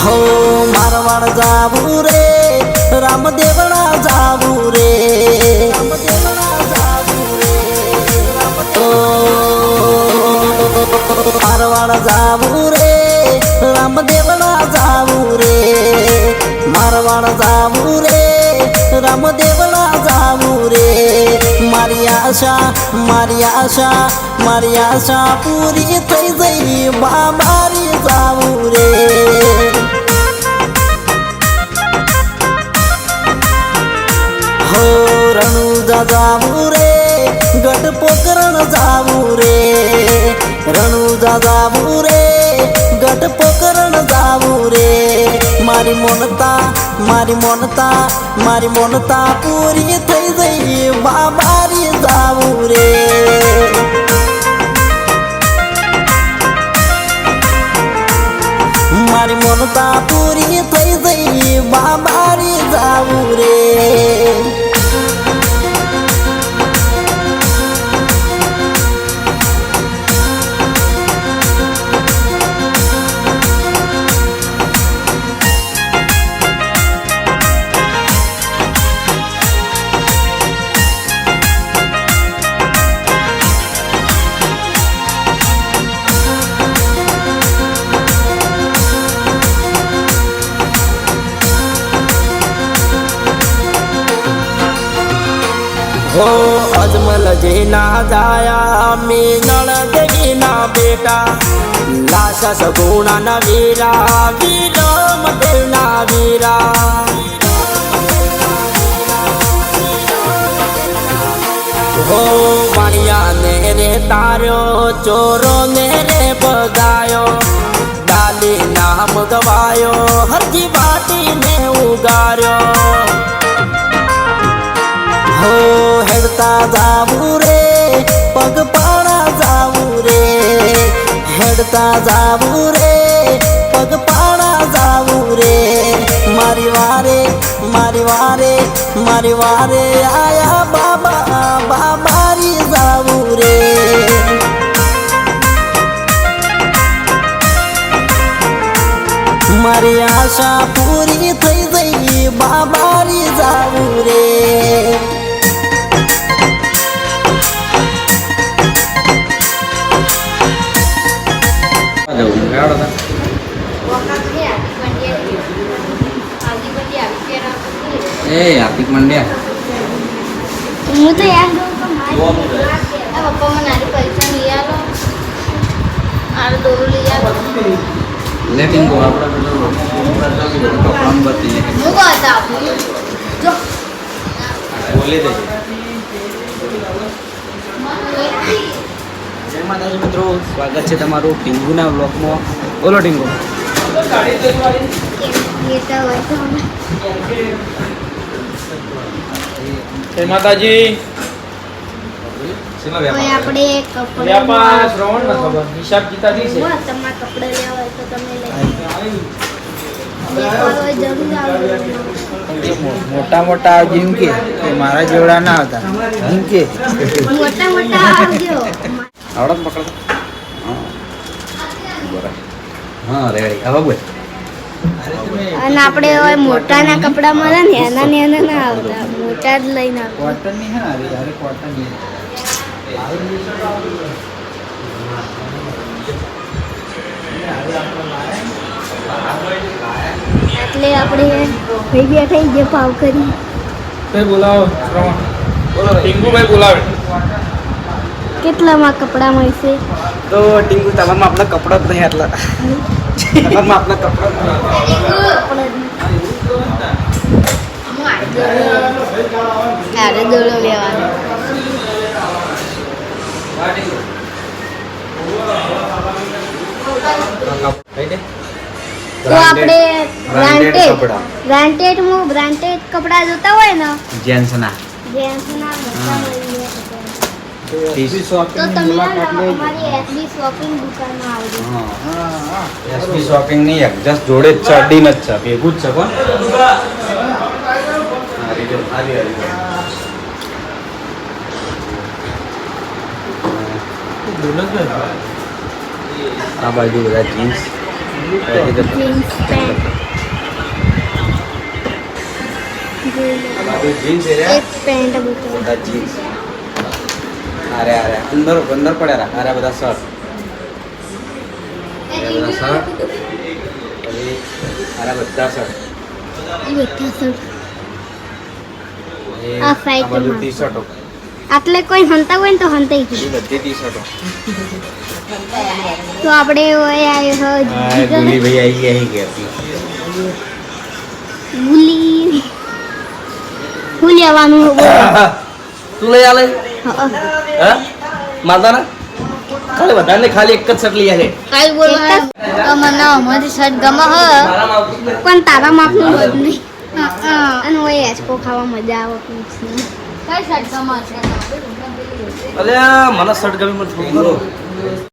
हो मारवाड जाऊ रे रामदेवळा जाऊ रे मारवाड जाऊ रे रामदेवळा जाऊ रे मारवाड जाऊ रे रामदेवळा जाऊ रे मारी आशा पुरी થઈ જઈ બાબારી જાऊ રે हो रणुजा जाऊ रे गट पोकरण जाऊ रे रणुजा जाऊ रे गट पोकरण जाऊ रे मारी मोनता पूरी થઈ જઈ બાબારી જાऊ रे मारी मोनता पूरी થઈ જઈ બાબારી જાऊ રે हो अजमल जेना जाया मी नळदेवी ना बेटा लाशा सगुणा ना वीरा वीरम देवना वीरा हो मारिया ने रे तार्यो चोरो ने रे बगायो डाली नाम गवायो हरजी बाटी ने उगार्यो हो हेडता जाऊ रे पगपाळा जाऊ रे हेडता जाऊ रे पगपाळा जाऊ रे मारी वारे आया बाबारी जाऊ रे मारी आशा पूरी થઈ જઈ બાબારી જાऊ રે हार्दिक मंड्या હું તો યાર પપ્પા મને આરી પૈસા લઈ આલો આરે દોરો લઈ આલો लेटिंग को આપડા કપડાં બતી હું બતા જો બોલે દે જય માતાજી મિત્રો સ્વાગત છે તમારું ટીંગુના વ્લોગમાં બોલો ટીંગુ જય માતાજી આપણે વ્યાપાર શ્રવણ ન ખબર હિસાબ કિતાબી છે તમારા કપડા લેવા હોય તો તમે લઈ વેપાર હોય જરૂર આવજો મોટા મોટા જેમ કે મારા જેવડા ના હતા જેમ કે મોટા આવજો આવડત પકડ હા રેડી હવે બોલ અને આપણે હોય મોટાના કપડા મળે ને એના ના આવતા મોટા જ લઈને આવતા કોટન ની હે ને યાર કોટન ની એટલે આપણે ભાઈ બેઠા જે ભાવ કરી ભાઈ બોલાવો શ્રવણ બોલો ટીંગુભાઈ બોલાવે કેટલામાં કપડા મળશે તો ટીંગુ તમારમાં આપણા કપડા જ નહીં આટલા તમારમાં આપણા કપડા ત્યારે દોડો લેવાનો તો આપણે બ્રાન્ડેડ કપડા જોતા હોય ને જેન્સના જેન્ટ્સના મોટા મળીએ શોપિંગ તો તમે અમારી એસબી શોપિંગ દુકાનમાં આવજો એસપી શોપિંગ ની એક્ઝેક્ટ જોડે જ છે અડીન જ છે ભેગું જ છે કોણ આ બાજુ બધા જીન્સ જીન્સ પેન્ટ જીન્સ છે રે એક પેન્ટ બુતો બધા જીન્સ અરે અંદર અંદર પડ્યા અરે બધા શર્ટ બધા શર્ટ પછી અરે બધા શર્ટ એ બધા સર આ fight બધું માં. ટી શર્ટો આટલે કોઈ હંતા હોય ને તો હંતાઈ એ ગયું બધી ટી શર્ટો તો આપણે ઓય આયો ગુલી ભાઈ આવી ગયા ગુલી ગુલી આવવાનું બોલો તું લઈ આલે હા હા માતાના ખાલી બધાને ખાલી એક જ શર્ટ લઈ આલે કાઈ બોલો મને અમારી શર્ટ ગમે હ મારામાં આવતું જ નહીં. પણ તારા માપનું હોત નહીં અને ઓય એચકો ખાવા મજા આવે કઈ શર્ટ ગમે છે અલ્યા મને શર્ટ ગમી મને થોડું